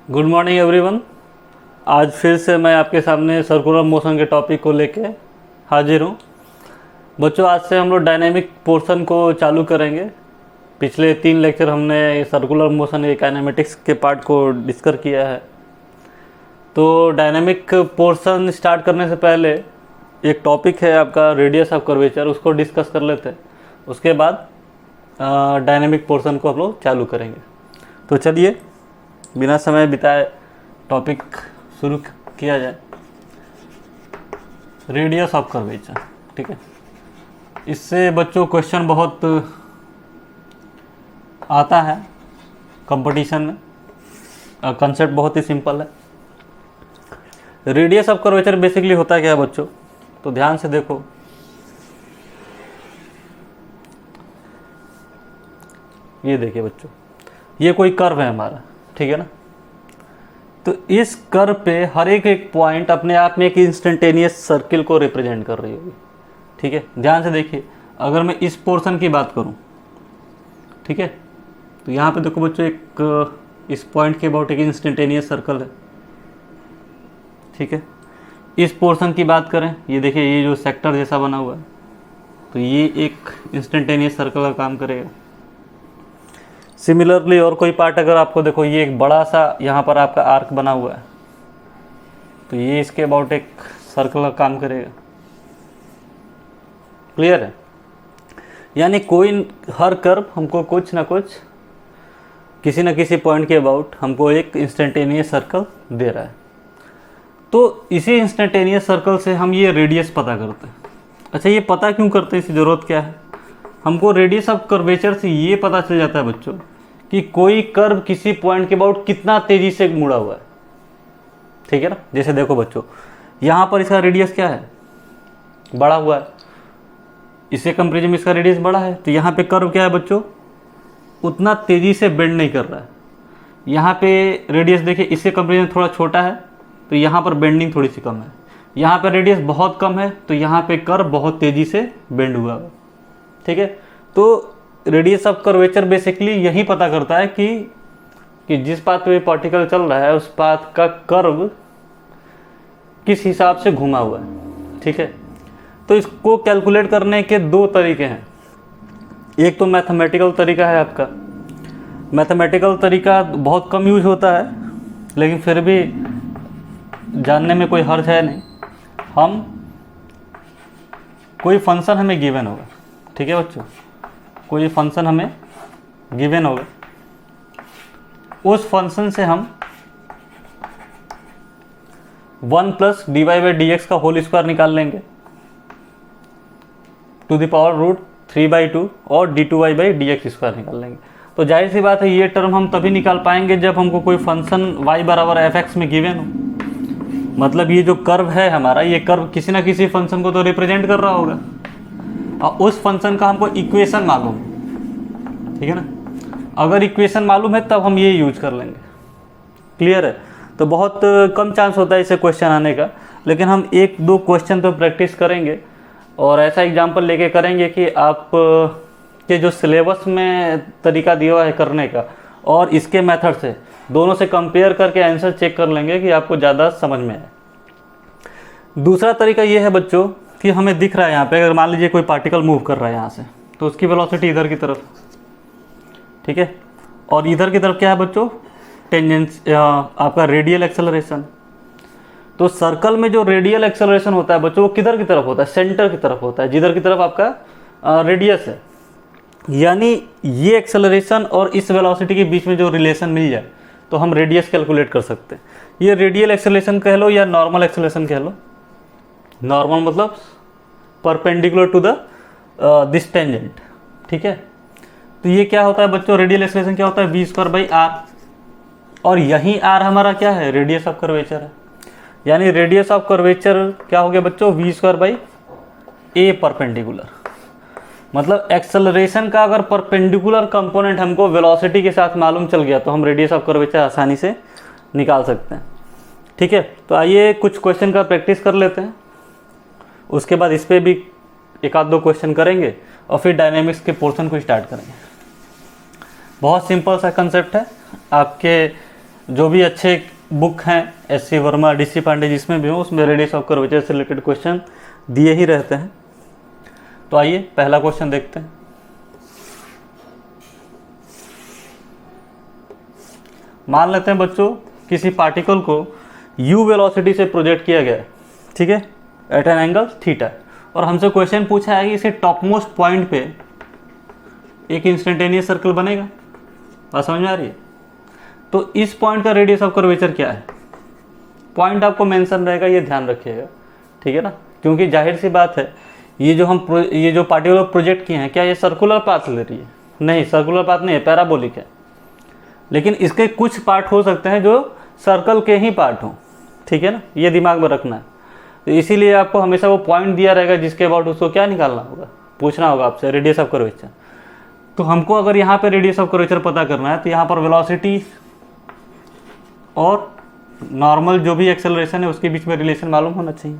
Good morning everyone. आज फिर से मैं आपके सामने सर्कुलर मोशन के टॉपिक को लेके हाजिर हूँ। बच्चों, आज से हम लोग डायनेमिक पोर्शन को चालू करेंगे। पिछले 3 लेक्चर हमने सर्कुलर मोशन या काइनेमेटिक्स के पार्ट को डिस्कस किया है। तो डायनेमिक पोर्शन स्टार्ट करने से पहले एक टॉपिक है आपका रेडियस ऑफ कर्वेचर, उसको डिस्कस कर लेते हैं। उसके बाद डायनेमिक पोर्शन को हम लोग चालू करेंगे। तो चलिए बिना समय बिताए टॉपिक शुरू किया जाए। रेडियस ऑफ कर्वेचर, ठीक है। इससे बच्चों क्वेश्चन बहुत आता है कंपटीशन में। कंसेप्ट बहुत ही सिंपल है। रेडियस ऑफ कर्वेचर बेसिकली होता क्या है बच्चों, तो ध्यान से देखो। ये देखिए बच्चों, ये कोई कर्व है हमारा, ठीक है ना। तो इस कर्व पे हर एक पॉइंट अपने आप में एक इंस्टेंटेनियस सर्किल को रिप्रेजेंट कर रही होगी, ठीक है। ध्यान से देखिए, अगर मैं इस पोर्शन की बात करूं, ठीक है, तो यहाँ पे देखो बच्चों, एक इस पॉइंट के अबाउट एक इंस्टेंटेनियस सर्कल है, ठीक है। इस पोर्शन की बात करें, ये देखिए, ये जो सेक्टर जैसा बना हुआ है, तो ये एक इंस्टेंटेनियस सर्कल का काम करेगा। सिमिलरली और कोई पार्ट अगर आपको देखो, ये एक बड़ा सा यहाँ पर आपका आर्क बना हुआ है, तो ये इसके अबाउट एक सर्कल का काम करेगा। क्लियर है? यानी कोई हर कर्व हमको कुछ ना कुछ किसी न किसी पॉइंट के अबाउट हमको एक इंस्टेंटेनियस सर्कल दे रहा है। तो इसी इंस्टेंटेनियस सर्कल से हम ये रेडियस पता करते हैं। अच्छा, ये पता क्यों करते हैं, इसकी ज़रूरत क्या है? हमको रेडियस ऑफ कर्वेचर से ये पता चल जाता है बच्चों कि कोई कर्व किसी पॉइंट के अबाउट कितना तेजी से मुड़ा हुआ है, ठीक है ना। जैसे देखो बच्चों, यहाँ पर इसका रेडियस क्या है, बड़ा हुआ है। इससे कंपेरिजन में इसका रेडियस बड़ा है, तो यहाँ पे कर्व क्या है बच्चों, उतना तेजी से बेंड नहीं कर रहा है। यहाँ पे रेडियस देखिए, इससे कंपेरिजन थोड़ा छोटा है, तो यहाँ पर बेंडिंग थोड़ी सी कम है। यहाँ पर रेडियस बहुत कम है, तो यहाँ पे कर्व बहुत तेजी से बेंड हुआ है, ठीक है। तो रेडियस ऑफ कर्वेचर बेसिकली यही पता करता है कि जिस पाथ पे पार्टिकल चल रहा है उस पाथ का कर्व किस हिसाब से घुमा हुआ है, ठीक है। तो इसको कैलकुलेट करने के 2 तरीके हैं। एक तो मैथमेटिकल तरीका है आपका। मैथमेटिकल तरीका बहुत कम यूज होता है, लेकिन फिर भी जानने में कोई हर्ज है नहीं। हम कोई फंक्शन हमें गिवन होगा, ठीक है बच्चों, कोई फंक्शन हमें गिवन होगा, उस फंक्शन से हम 1 + dy/dx का होल स्क्वायर निकाल लेंगे टू द पावर √3/2 और d2y/dx² निकाल लेंगे। तो जाहिर सी बात है, ये टर्म हम तभी निकाल पाएंगे जब हमको कोई फंक्शन y = fx में गिवन हो। मतलब ये जो कर्व है हमारा, ये कर्व किसी ना किसी फंक्शन को तो रिप्रेजेंट कर रहा होगा, और उस फंक्शन का हमको इक्वेशन मालूम है, ठीक है ना। अगर इक्वेशन मालूम है तब हम ये यूज कर लेंगे। क्लियर है? तो बहुत कम चांस होता है इसे क्वेश्चन आने का, लेकिन हम 1-2 क्वेश्चन तो प्रैक्टिस करेंगे और ऐसा एग्जांपल लेके करेंगे कि आप के जो सिलेबस में तरीका दिया हुआ है करने का और इसके मेथड से दोनों से कंपेयर करके आंसर चेक कर लेंगे कि आपको ज़्यादा समझ में आए। दूसरा तरीका ये है बच्चों कि हमें दिख रहा है यहाँ पे, अगर मान लीजिए कोई पार्टिकल मूव कर रहा है यहाँ से, तो उसकी वेलोसिटी इधर की तरफ, ठीक है, और इधर की तरफ क्या है बच्चों, टेंजेंस आपका रेडियल एक्सेलरेशन। तो सर्कल में जो रेडियल एक्सेलरेशन होता है बच्चों, वो किधर की तरफ होता है, सेंटर की तरफ होता है, जिधर की तरफ आपका रेडियस है। यानी ये एक्सेलरेशन और इस वेलोसिटी के बीच में जो रिलेशन मिल जाए तो हम रेडियस कैलकुलेट कर सकते हैं। ये रेडियल एक्सेलरेशन कह लो या नॉर्मल एक्सेलरेशन कह लो। नॉर्मल मतलब perpendicular to the this tangent, ठीक है। तो ये क्या होता है बच्चों, रेडियल एक्सेलरेशन क्या होता है, v²/r, और यही r हमारा क्या है, रेडियस ऑफ कर्वेचर है। यानी रेडियस ऑफ कर्वेचर क्या हो गया बच्चों, v² परपेंडिकुलर। मतलब एक्सेलरेशन का अगर परपेंडिकुलर कंपोनेंट हमको वेलोसिटी के साथ मालूम चल गया तो हम रेडियस ऑफ कर्वेचर आसानी से निकाल सकते हैं, ठीक है। तो आइए कुछ क्वेश्चन का प्रैक्टिस कर लेते हैं, उसके बाद इस पर भी 1-2 क्वेश्चन करेंगे और फिर डायनेमिक्स के पोर्शन को स्टार्ट करेंगे। बहुत सिंपल सा कंसेप्ट है, आपके जो भी अच्छे बुक हैं एस.सी. वर्मा, डी.सी. पांडे, जिसमें भी हो उसमें रेडियस ऑफ कर्वेचर से रिलेटेड क्वेश्चन दिए ही रहते हैं। तो आइए पहला क्वेश्चन देखते हैं। मान लेते हैं बच्चों किसी पार्टिकल को u वेलोसिटी से प्रोजेक्ट किया गया है, ठीक है, एट एन एंगल थीटा, और हमसे क्वेश्चन पूछा है कि इसे टॉप मोस्ट पॉइंट पे एक इंस्टेंटेनियस सर्कल बनेगा। बात समझ में आ रही है? तो इस पॉइंट का रेडियस ऑफ कर्वेचर क्या है? पॉइंट आपको मेंशन रहेगा, ये ध्यान रखिएगा, ठीक है ना, क्योंकि जाहिर सी बात है ये जो पार्टिकुलर प्रोजेक्ट किए हैं, क्या ये सर्कुलर पाथ ले रही है? नहीं, सर्कुलर पाथ नहीं है, पैराबोलिक है। लेकिन इसके कुछ पार्ट हो सकते हैं जो सर्कल के ही पार्ट हों, ठीक है ना, ये दिमाग में रखना है। तो इसीलिए आपको हमेशा वो पॉइंट दिया रहेगा जिसके अबाउट उसको क्या निकालना होगा, पूछना होगा आपसे, रेडियस ऑफ कर्वेचर। तो हमको अगर यहाँ पे रेडियस ऑफ कर्वेचर पता करना है तो यहाँ पर वेलोसिटी और नॉर्मल जो भी एक्सेलरेशन है उसके बीच में रिलेशन मालूम होना चाहिए।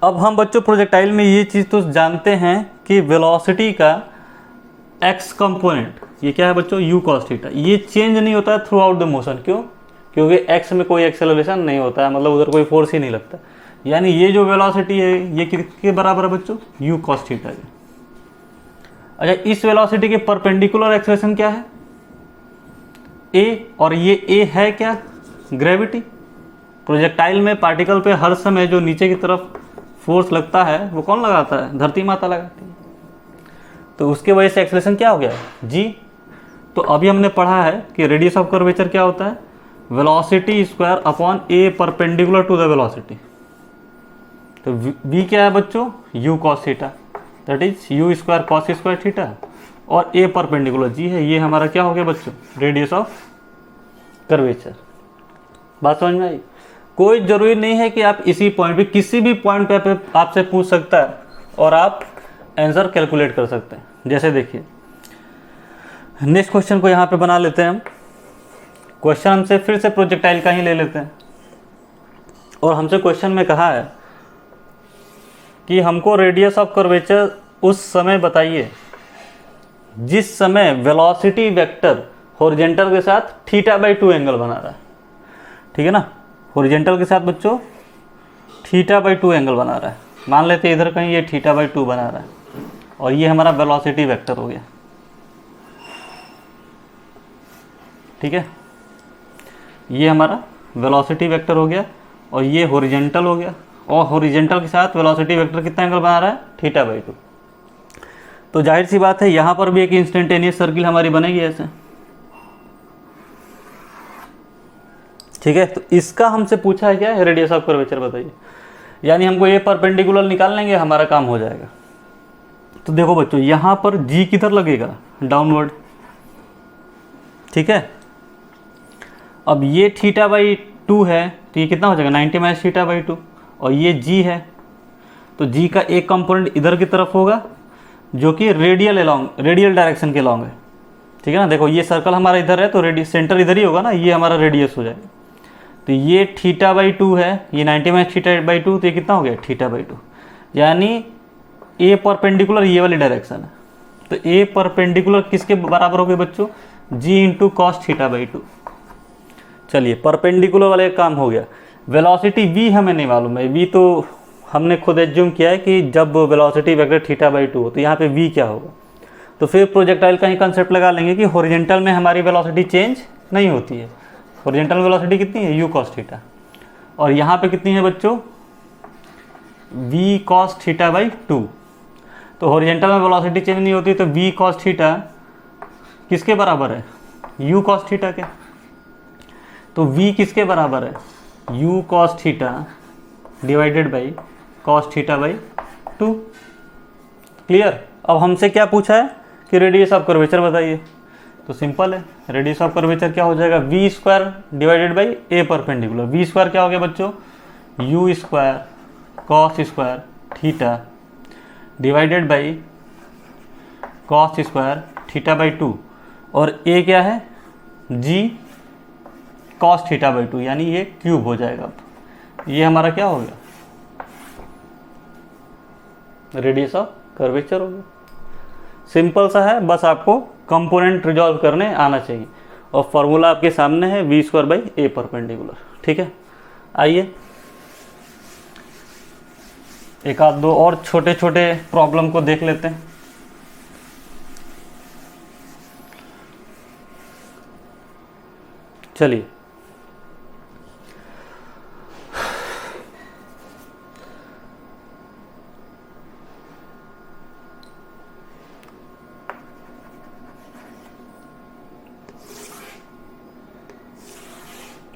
अब हम बच्चों प्रोजेक्टाइल में ये चीज़ तो जानते हैं कि वेलोसिटी का एक्स कंपोनेंट, ये क्या है बच्चों, यू कॉस थीटा, ये चेंज नहीं होता है थ्रू आउट द मोशन। क्यों? क्योंकि एक्स में कोई एक्सेलरेशन नहीं होता है, मतलब उधर कोई फोर्स ही नहीं लगता। यानी ये जो वेलोसिटी है ये किसके बराबर है बच्चों, यू कॉस थीटा के। अच्छा, इस वेलोसिटी के परपेंडिकुलर एक्सेलरेशन क्या है, ए, और ये ए है क्या, ग्रेविटी। प्रोजेक्टाइल में पार्टिकल पे हर समय जो नीचे की तरफ फोर्स लगता है वो कौन लगाता है, धरती माता लगाती है। तो उसके वजह से एक्सेलरेशन क्या हो गया, जी। तो अभी हमने पढ़ा है कि रेडियस ऑफ कर्वेचर क्या होता है, velocity square upon A perpendicular to the velocity. तो v क्या है बच्चों, u cos theta, that is u square cos square theta, और a परपेंडिकुलर g है, ये हमारा क्या हो गया बच्चों, रेडियस ऑफ कर्वेचर। बात समझ में आई? कोई जरूरी नहीं है कि आप इसी पॉइंट पे, किसी भी पॉइंट पे आपसे पूछ सकता है और आप आंसर कैलकुलेट कर सकते हैं। जैसे देखिए नेक्स्ट क्वेश्चन को यहाँ पे बना लेते हैं हम। क्वेश्चन हमसे फिर से प्रोजेक्टाइल का ही ले लेते हैं, और हमसे क्वेश्चन में कहा है कि हमको रेडियस ऑफ कर्वेचर उस समय बताइए जिस समय वेलोसिटी वेक्टर हॉरिजॉन्टल के साथ θ/2 एंगल बना रहा है, ठीक है ना, हॉरिजॉन्टल के साथ बच्चों θ/2 एंगल बना रहा है। मान लेते हैं इधर कहीं ये θ/2 बना रहा है, और ये हमारा वेलोसिटी वेक्टर हो गया, ठीक है, ये हमारा वेलोसिटी वेक्टर हो गया, और ये हॉरिजॉन्टल हो गया, और हॉरिजॉन्टल के साथ वेलोसिटी वेक्टर कितना एंगल बना रहा है, θ/2। तो जाहिर सी बात है यहाँ पर भी एक इंस्टेंटेनियस सर्किल हमारी बनेगी ऐसे, ठीक है। तो इसका हमसे पूछा है क्या है, रेडियस ऑफ कर्वेचर बताइए, यानी हमको ये परपेंडिकुलर निकाल लेंगे, हमारा काम हो जाएगा। तो देखो बच्चों यहाँ पर जी किधर लगेगा, डाउनवर्ड, ठीक है। अब ये θ/2 है तो ये कितना हो जाएगा, 90 - θ/2, और ये जी है तो जी का एक कंपोनेंट इधर की तरफ होगा जो कि रेडियल डायरेक्शन के लॉन्ग है, ठीक है ना। देखो ये सर्कल हमारा इधर है तो सेंटर इधर ही होगा ना, ये हमारा रेडियस हो जाएगा। तो ये θ/2 है, ये 90 - θ/2, तो ये कितना हो गया, θ/2, यानी ए परपेंडिकुलर ये वाली डायरेक्शन है। तो ए परपेंडिकुलर किसके बराबर हो गए बच्चों, जी इंटू कॉस θ/2। चलिए परपेंडिकुलर वाले का काम हो गया। वेलोसिटी v हमें नहीं मालूम है, v तो हमने खुद एज्यूम किया है कि जब वेलोसिटी वेक्टर θ/2 हो तो यहाँ पे v क्या होगा। तो फिर प्रोजेक्टाइल का ही कंसेप्ट लगा लेंगे कि हॉरिजॉन्टल में हमारी वेलोसिटी चेंज नहीं होती है। हॉरिजॉन्टल में वेलोसिटी कितनी है, u cos थीटा, और यहाँ पे कितनी है बच्चों, v cos θ/2। तो हॉरिजॉन्टल में वेलोसिटी चेंज नहीं होती तो v cos थीटा किसके बराबर है, u cos थीटा के। तो v किसके बराबर है, u cos theta divided by cos θ/2। Clear. अब हमसे क्या पूछा है कि रेडियस ऑफ कर्वेचर बताइए, तो सिंपल है, रेडियस ऑफ कर्वेचर क्या हो जाएगा, v square divided by A perpendicular. v square क्या हो गया बच्चों, u square cos square theta divided by cos square θ/2, और a क्या है, g कॉस θ/2, यानी ये क्यूब हो जाएगा। अब ये हमारा क्या हो गया, रेडियस ऑफ कर्वेचर हो गया। सिंपल सा है, बस आपको कंपोनेंट रिजॉल्व करने आना चाहिए। और फॉर्मूला आपके सामने है v²/a परपेंडिकुलर। ठीक है, आइए एक आध दो और छोटे छोटे प्रॉब्लम को देख लेते हैं। चलिए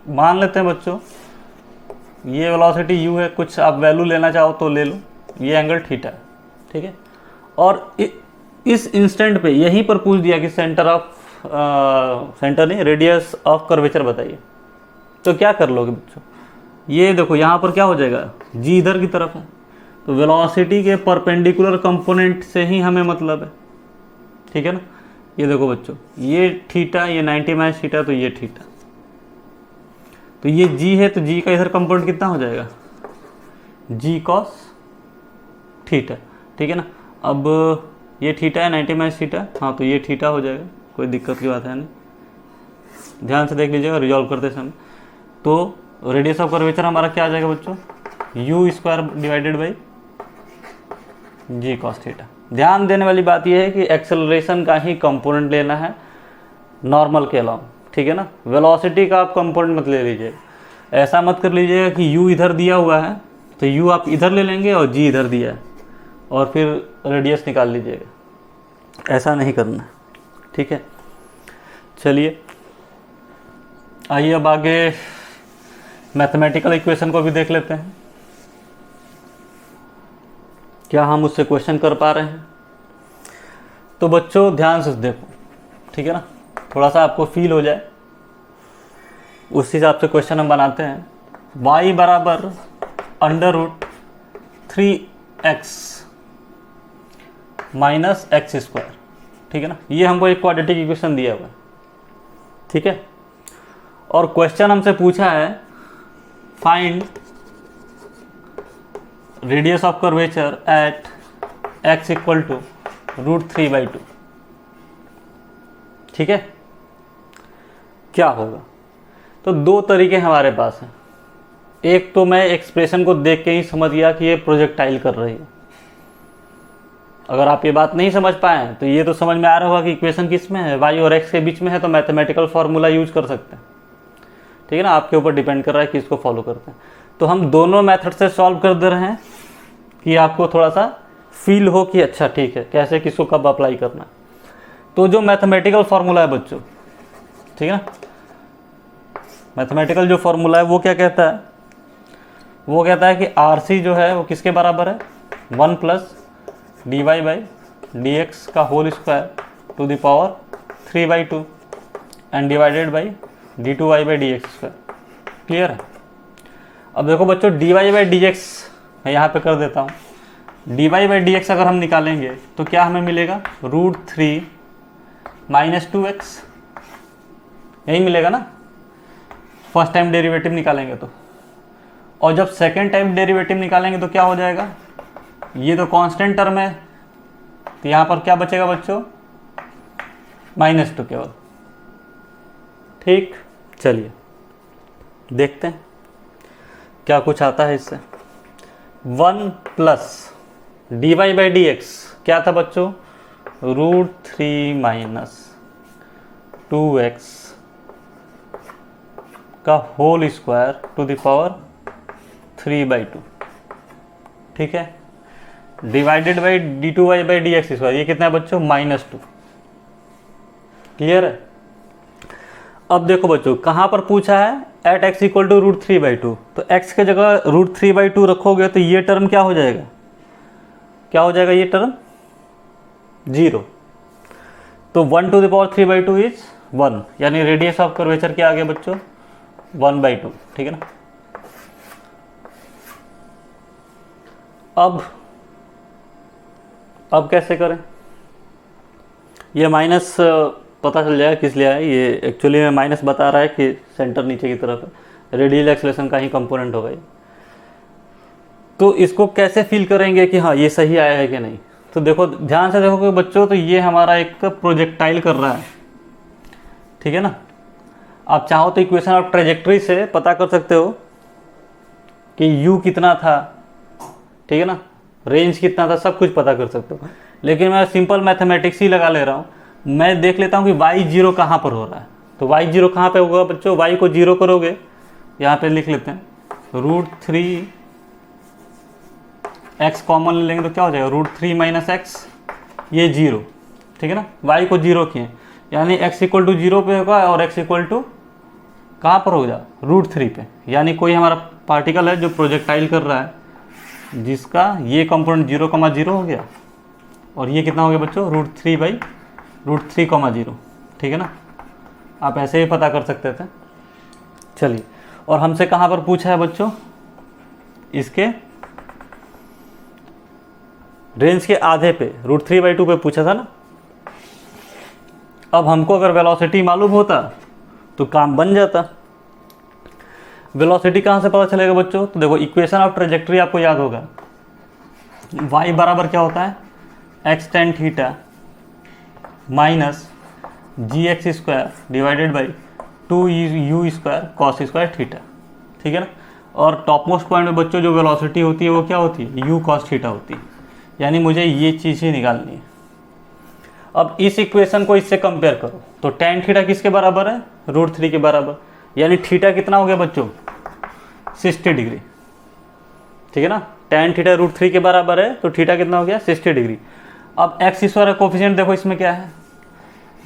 मान लेते हैं बच्चों ये वेलोसिटी u है, कुछ आप वैल्यू लेना चाहो तो ले लो, ये एंगल थीटा है। ठीक है, और इस इंस्टेंट पे यहीं पर पूछ दिया कि सेंटर नहीं रेडियस ऑफ कर्वेचर बताइए, तो क्या कर लोगे बच्चों? ये देखो यहाँ पर क्या हो जाएगा, g इधर की तरफ है, तो वेलोसिटी के परपेंडिकुलर कंपोनेंट से ही हमें मतलब है। ठीक है ना, ये देखो बच्चों ये थीटा, ये 90 - थीटा, तो ये थीटा, तो ये g है, तो g का इधर कंपोनेंट कितना हो जाएगा, g cos थीटा। ठीक है ना, अब ये थीटा है 90 - थीटा, हाँ तो ये थीटा हो जाएगा, कोई दिक्कत की बात है नहीं, ध्यान से देख लीजिएगा रिजॉल्व करते समय। तो रेडियस ऑफ कर्वेचर हमारा क्या आ जाएगा बच्चों, u² / g cos थीटा। ध्यान देने वाली बात यह है कि एक्सेलरेशन का ही कंपोनेंट लेना है नॉर्मल के अलावा। ठीक है ना, वेलोसिटी का आप कंपोनेंट मत ले लीजिएगा, ऐसा मत कर लीजिएगा कि u इधर दिया हुआ है तो u आप इधर ले लेंगे और g इधर दिया है और फिर रेडियस निकाल लीजिएगा, ऐसा नहीं करना। ठीक है, चलिए आइए अब आगे मैथमेटिकल इक्वेशन को भी देख लेते हैं, क्या हम उससे क्वेश्चन कर पा रहे हैं। तो बच्चों ध्यान से देखो, ठीक है ना, थोड़ा सा आपको फील हो जाए उस हिसाब से क्वेश्चन हम बनाते हैं। y बराबर √3x माइनस x²। ठीक है ना, ये हमको एक क्वाड्रेटिक इक्वेशन दिया हुआ है। ठीक है, और क्वेश्चन हमसे पूछा है find radius of curvature at x = √3/2। ठीक है, क्या होगा? तो दो तरीके हमारे पास हैं। एक तो मैं एक्सप्रेशन को देख के ही समझ गया कि ये प्रोजेक्टाइल कर रही है। अगर आप ये बात नहीं समझ पाए तो ये तो समझ में आ रहा होगा कि इक्वेशन किस में है, y और x के बीच में है, तो मैथमेटिकल फार्मूला यूज कर सकते हैं। ठीक है ना, आपके ऊपर डिपेंड कर रहा है कि इसको फॉलो करते हैं। तो हम दोनों मेथड से सॉल्व कर दे रहे हैं कि आपको थोड़ा सा फील हो कि अच्छा ठीक है कैसे किसको कब अप्लाई करना है। तो जो मैथमेटिकल फार्मूला है बच्चों, ठीक है ना, मैथमेटिकल जो फार्मूला है वो क्या कहता है, वो कहता है कि RC जो है वो किसके बराबर है, 1 + dy/dx का whole square to the power 3/2 and divided by d2y/dx²। Clear है? अब देखो बच्चों dy/dx मैं यहाँ पे कर देता हूँ, dy/dx अगर हम निकालेंगे तो क्या हमें मिलेगा, √3 - 2x, यही मिलेगा ना फर्स्ट टाइम डेरिवेटिव निकालेंगे तो। और जब सेकेंड टाइम डेरिवेटिव निकालेंगे तो क्या हो जाएगा, ये तो कांस्टेंट टर्म है तो यहाँ पर क्या बचेगा बच्चों, -2 केवल। ठीक, चलिए देखते हैं क्या कुछ आता है इससे। 1 + dy/dx क्या था बच्चों, √3 - 2x का whole square to the power 3/2। ठीक है, डिवाइडेड बाई d2y/dx², ये कितना है बच्चों, -2। क्लियर है? अब देखो बच्चों कहाँ पर पूछा है, एट x = √3/2, तो x के जगह √3/2 रखोगे तो ये टर्म क्या हो जाएगा, क्या हो जाएगा ये टर्म, 0। तो 1 to the power 3/2 इज 1, यानी रेडियस ऑफ कर्वेचर क्या आ गया बच्चों, 1/2। ठीक है ना, अब कैसे करें, ये माइनस पता चल जाएगा किस लिए है, ये एक्चुअली में माइनस बता रहा है कि सेंटर नीचे की तरफ है, रेडियल एक्सेलरेशन का ही कंपोनेंट होगा ये। तो इसको कैसे फील करेंगे कि हाँ ये सही आया है कि नहीं, तो देखो ध्यान से देखो कि बच्चों, तो ये हमारा एक प्रोजेक्टाइल कर रहा है। ठीक है ना, आप चाहो तो इक्वेशन ऑफ ट्रेजेक्ट्री से पता कर सकते हो कि u कितना था, ठीक है ना, रेंज कितना था, सब कुछ पता कर सकते हो। लेकिन मैं सिंपल मैथमेटिक्स ही लगा ले रहा हूँ। मैं देख लेता हूँ कि y जीरो कहाँ पर हो रहा है। तो y जीरो कहाँ पे होगा बच्चों, y को जीरो करोगे, यहाँ पे लिख लेते हैं √3 x कॉमन ले लेंगे तो क्या हो जाएगा, √3 - x, ये जीरो, ठीक है ना, y को जीरो किए, यानी x = 0 पे होगा और x = कहाँ पर होगा, √3 पे। यानी कोई हमारा पार्टिकल है जो प्रोजेक्टाइल कर रहा है, जिसका ये कंपोनेंट 0,0 हो गया और ये कितना हो गया बच्चों, √3/√3,0, ठीक है ना। आप ऐसे ही पता कर सकते थे। चलिए, और हमसे कहाँ पर पूछा है बच्चों, इसके रेंज के आधे पे, √3/2 पे पूछा था ना। अब हमको अगर वेलोसिटी मालूम होता तो काम बन जाता। वेलोसिटी कहाँ से पता चलेगा बच्चों, तो देखो इक्वेशन ऑफ ट्रेजेक्ट्री आपको याद होगा, y बराबर क्या होता है, x tan theta minus gx² divided by 2u² cos² theta, ठीक है ना। और टॉप मोस्ट पॉइंट में बच्चों जो वेलोसिटी होती है वो क्या होती है, u cos थीटा होती है। यानी मुझे ये चीज़ ही निकालनी है। अब इस इक्वेशन को इससे कंपेयर करो तो tan थीटा किसके बराबर है, √3 के बराबर, यानी थीटा कितना हो गया बच्चों, 60 डिग्री, ठीक है ना। tan थीटा √3 के बराबर है तो थीटा कितना हो गया, 60 डिग्री। अब x² का कोफिशिएंट देखो, इसमें क्या है,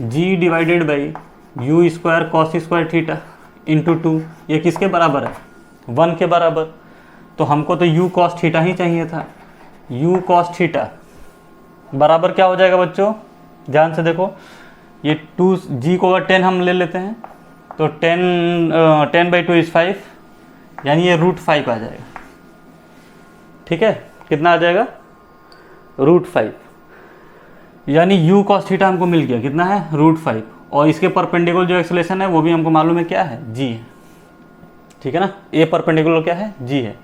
g divided by u² cos² theta into 2, ये किसके बराबर है, 1 के बराबर। तो हमको तो u cos थीटा ही चाहिए था। u cos थीटा बराबर क्या हो जाएगा बच्चों, ध्यान से देखो, ये 2g को अगर 10 हम ले लेते हैं तो 10/2 = 5, यानी ये √5 आ जाएगा, ठीक है। कितना आ जाएगा, √5, यानी u cos थीटा हमको मिल गया, कितना है, √5। और इसके परपेंडिकुलर जो एक्सेलरेशन है वो भी हमको मालूम है, क्या है, g है, ठीक है ना। ए परपेंडिकुलर क्या है, g है।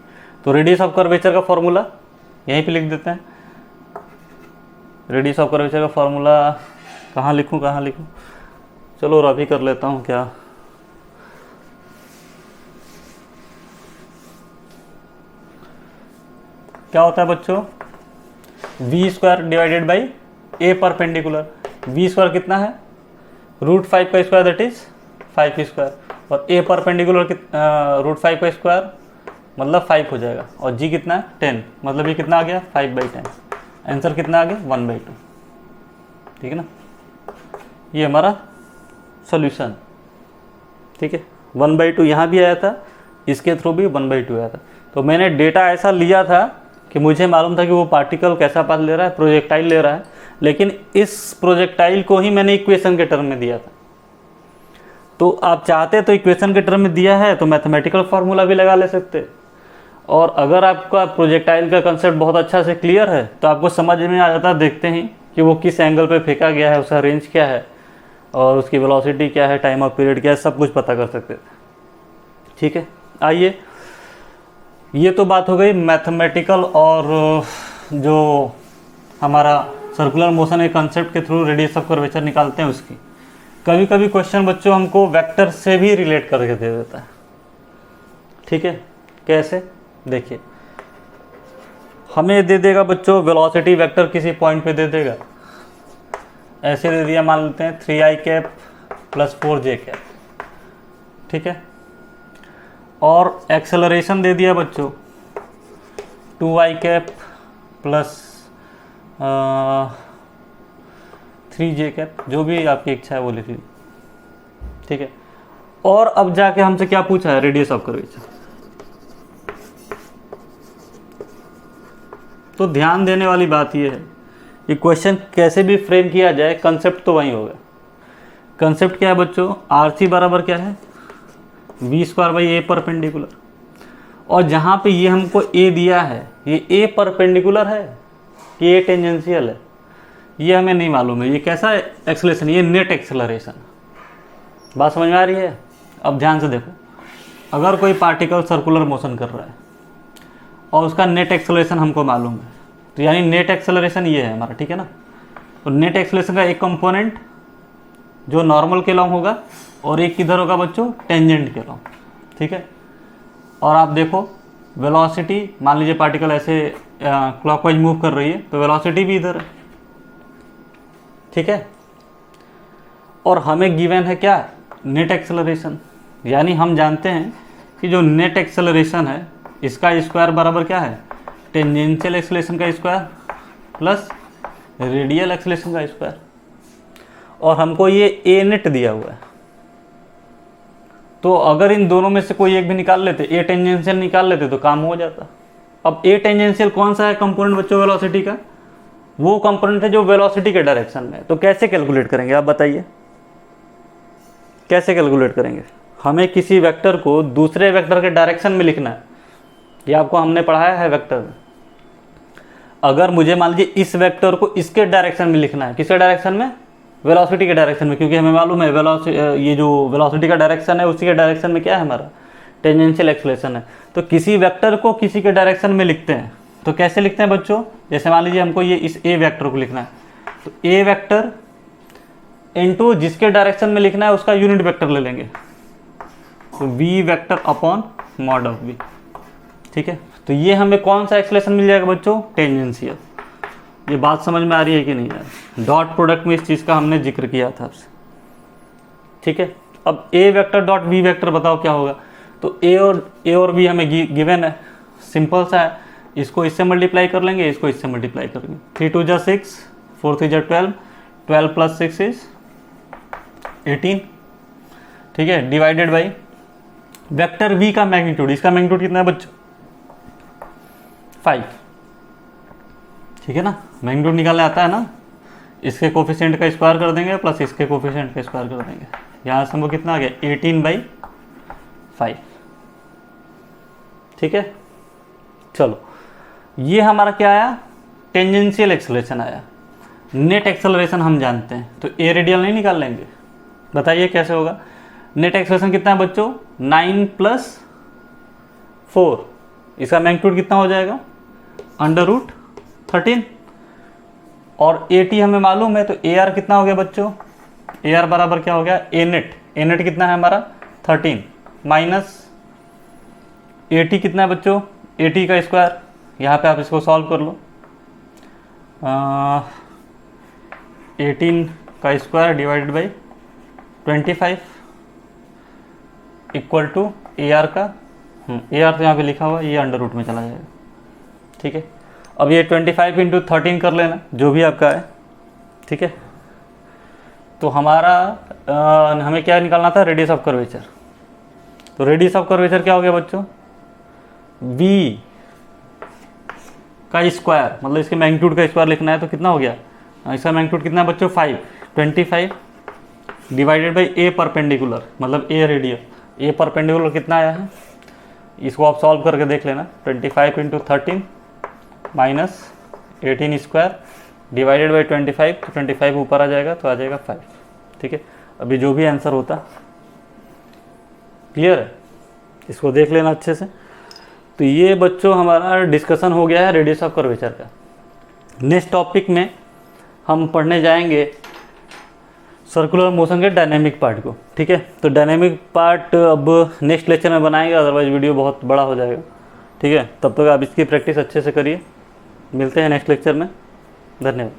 तो रेडियस ऑफ कर्वेचर का फॉर्मूला यहीं पे लिख देते हैं। रेडियस ऑफ कर्वेचर का फॉर्मूला कहाँ लिखूँ, चलो रवि कर लेता हूँ, क्या होता है बच्चों, v² divided by a perpendicular. v² कितना है, √5 का स्क्वायर, दैट इज 5², और a परपेंडिकुलर √5 का स्क्वायर मतलब 5 हो जाएगा, और g कितना है, 10, मतलब ये कितना आ गया, 5/10। आंसर कितना आ गया, 1/2, ठीक है ना। ये हमारा सॉल्यूशन, ठीक है। 1/2 यहाँ भी आया था, इसके थ्रू भी 1/2 आया था। तो मैंने डेटा ऐसा लिया था कि मुझे मालूम था कि वो पार्टिकल कैसा पाथ ले रहा है, प्रोजेक्टाइल ले रहा है, लेकिन इस प्रोजेक्टाइल को ही मैंने इक्वेशन के टर्म में दिया था। तो आप चाहते तो इक्वेशन के टर्म में दिया है तो मैथमेटिकल फार्मूला भी लगा ले सकते। और अगर आपका प्रोजेक्टाइल का कंसेप्ट बहुत अच्छा से क्लियर है तो आपको समझ में आ जाता, देखते हैं कि वो किस एंगल पे फेंका गया है, उसका रेंज क्या है और उसकी वेलोसिटी क्या है, टाइम ऑफ पीरियड क्या है, सब कुछ पता कर सकते थे, ठीक है। आइए, ये तो बात हो गई मैथमेटिकल और जो हमारा सर्कुलर मोशन के कंसेप्ट के थ्रू रेडियस ऑफ कर्वेचर निकालते हैं उसकी। कभी कभी क्वेश्चन बच्चों हमको वेक्टर से भी रिलेट करके दे देता है, ठीक है। कैसे, देखिए, हमें दे देगा बच्चों वेलोसिटी वेक्टर किसी पॉइंट पे दे देगा, ऐसे दे दिया, मान लेते हैं 3i + 4j, ठीक है। और एक्सेलरेशन दे दिया बच्चों 2i + 3j, जो भी आपकी इच्छा है वो लिख लीजिए, ठीक है। और अब जाके हमसे क्या पूछा है, रेडियस ऑफ कर्वेचर। तो ध्यान देने वाली बात यह है कि क्वेश्चन कैसे भी फ्रेम किया जाए, कंसेप्ट तो वही होगा। कंसेप्ट क्या है बच्चों, RC बराबर क्या है, v²/a परपेंडिकुलर। और जहाँ पे ये हमको a दिया है, ये a परपेंडिकुलर है कि a टेंजेंशियल है, ये हमें नहीं मालूम है। ये कैसा एक्सेलरेशन, ये नेट एक्सेलरेशन। बात समझ में आ रही है। अब ध्यान से देखो, अगर कोई पार्टिकल सर्कुलर मोशन कर रहा है और उसका नेट एक्सेलरेशन हमको मालूम है, तो यानी नेट एक्सेलरेशन ये है हमारा, ठीक है ना। तो नेट एक्सेलरेशन का एक कंपोनेंट जो नॉर्मल के लॉन्ग होगा और एक किधर होगा बच्चों, टेंजेंट के अलोंग, ठीक है। और आप देखो वेलोसिटी, मान लीजिए पार्टिकल ऐसे क्लॉकवाइज मूव कर रही है तो वेलोसिटी भी इधर है, ठीक है। और हमें गिवन है क्या, नेट एक्सेलरेशन, यानी हम जानते हैं कि जो नेट एक्सेलरेशन है इसका स्क्वायर बराबर क्या है, टेंजेंशियल एक्सेलरेशन का स्क्वायर प्लस रेडियल एक्सेलरेशन का स्क्वायर। और हमको ये ए नेट दिया हुआ है, तो अगर इन दोनों में से कोई एक भी निकाल लेते, ए टेंजेंशियल निकाल लेते तो काम हो जाता। अब ए टेंजेंशियल कौन सा है कंपोनेंट बच्चों वेलोसिटी का, वो कंपोनेंट है जो वेलोसिटी के डायरेक्शन में है। तो कैसे कैलकुलेट करेंगे आप बताइए, कैसे कैलकुलेट करेंगे। हमें किसी वेक्टर को दूसरे वेक्टर के डायरेक्शन में लिखना है, ये आपको हमने पढ़ाया है वेक्टर में। अगर मुझे मान लीजिए इस वेक्टर को इसके डायरेक्शन में लिखना है, किसके डायरेक्शन में, वेलोसिटी के डायरेक्शन में, क्योंकि हमें मालूम है ये जो वेलोसिटी का डायरेक्शन है उसी के डायरेक्शन में क्या है हमारा, टेंजेंशियल एक्सेलरेशन है। तो किसी वेक्टर को किसी के डायरेक्शन में लिखते हैं तो कैसे लिखते हैं बच्चों, जैसे मान लीजिए हमको ये इस ए वेक्टर को लिखना है, तो ए वेक्टर इनटू जिसके डायरेक्शन में लिखना है उसका यूनिट वेक्टर ले लेंगे, तो V vector upon mod of V, ठीक है। तो ये हमें कौन सा एक्सेलरेशन मिल जाएगा बच्चों, टेंजेंशियल। ये बात समझ में आ रही है कि नहीं यार, डॉट प्रोडक्ट में इस चीज़ का हमने जिक्र किया था आपसे, ठीक है। अब ए वेक्टर डॉट वी वेक्टर बताओ क्या होगा, तो ए और बी हमें गिवन है, सिंपल सा है, इसको इससे मल्टीप्लाई कर लेंगे, इसको इससे मल्टीप्लाई करेंगे, 3 2 जा 6, 4 3 जा 12, 12 प्लस 6 इज 18, ठीक है, डिवाइडेड बाई वेक्टर वी का मैग्नीट्यूड, इसका मैग्नीट्यूड कितना है बच्चों, 5, ठीक है ना। मैग्नीट्यूड निकालने आता है ना, इसके कोफिशिएंट का स्क्वायर कर देंगे प्लस इसके कोफिशिएंट का स्क्वायर कर देंगे, यहाँ से हमको कितना आ गया, 18/5, ठीक है। चलो ये हमारा क्या आया, टेंजेंशियल एक्सेलरेशन आया। नेट एक्सेलरेशन हम जानते हैं, तो ए रेडियल नहीं निकाल लेंगे, बताइए कैसे होगा। नेट एक्सेलरेशन कितना है बच्चों, 9 + 4, इसका मैग्नीट्यूड कितना हो जाएगा, √13, और ए टी हमें मालूम है, तो ए आर कितना हो गया बच्चों, ए आर बराबर क्या हो गया, ए नेट कितना है हमारा 13 माइनस ए टी कितना है बच्चों, ए टी का स्क्वायर, यहाँ पे आप इसको सॉल्व कर लो, 18 का square divided by 25 equal to A R का, ए आर तो यहाँ पे लिखा हुआ, ये अंडर रूट में चला जाएगा, ठीक है। अब ये 25 × 13 कर लेना, जो भी आपका है, ठीक है। तो हमारा हमें क्या निकालना था, रेडियस ऑफ कर्वेचर। तो रेडियस ऑफ कर्वेचर क्या हो गया बच्चों, v का स्क्वायर, मतलब इसके मैग्नीट्यूड का स्क्वायर लिखना है, तो कितना हो गया, इसका मैग्नीट्यूड कितना है बच्चों, 25 डिवाइडेड बाई ए परपेंडिकुलर, मतलब ए रेडियल, ए परपेंडिकुलर कितना आया है, इसको आप सॉल्व करके देख लेना, 25 × 13 माइनस 18 स्क्वायर डिवाइडेड बाई 25, तो 25 ऊपर आ जाएगा तो आ जाएगा 5, ठीक है। अभी जो भी आंसर होता, क्लियर है, इसको देख लेना अच्छे से। तो ये बच्चों हमारा डिस्कशन हो गया है रेडियस ऑफ कर्वेचर का। नेक्स्ट टॉपिक में हम पढ़ने जाएंगे सर्कुलर मोशन के डायनेमिक पार्ट को, ठीक है। तो डायनेमिक पार्ट अब नेक्स्ट लेक्चर में बनाएंगे, अदरवाइज वीडियो बहुत बड़ा हो जाएगा, ठीक है। तब तक आप इसकी प्रैक्टिस अच्छे से करिए, मिलते हैं नेक्स्ट लेक्चर में, धन्यवाद।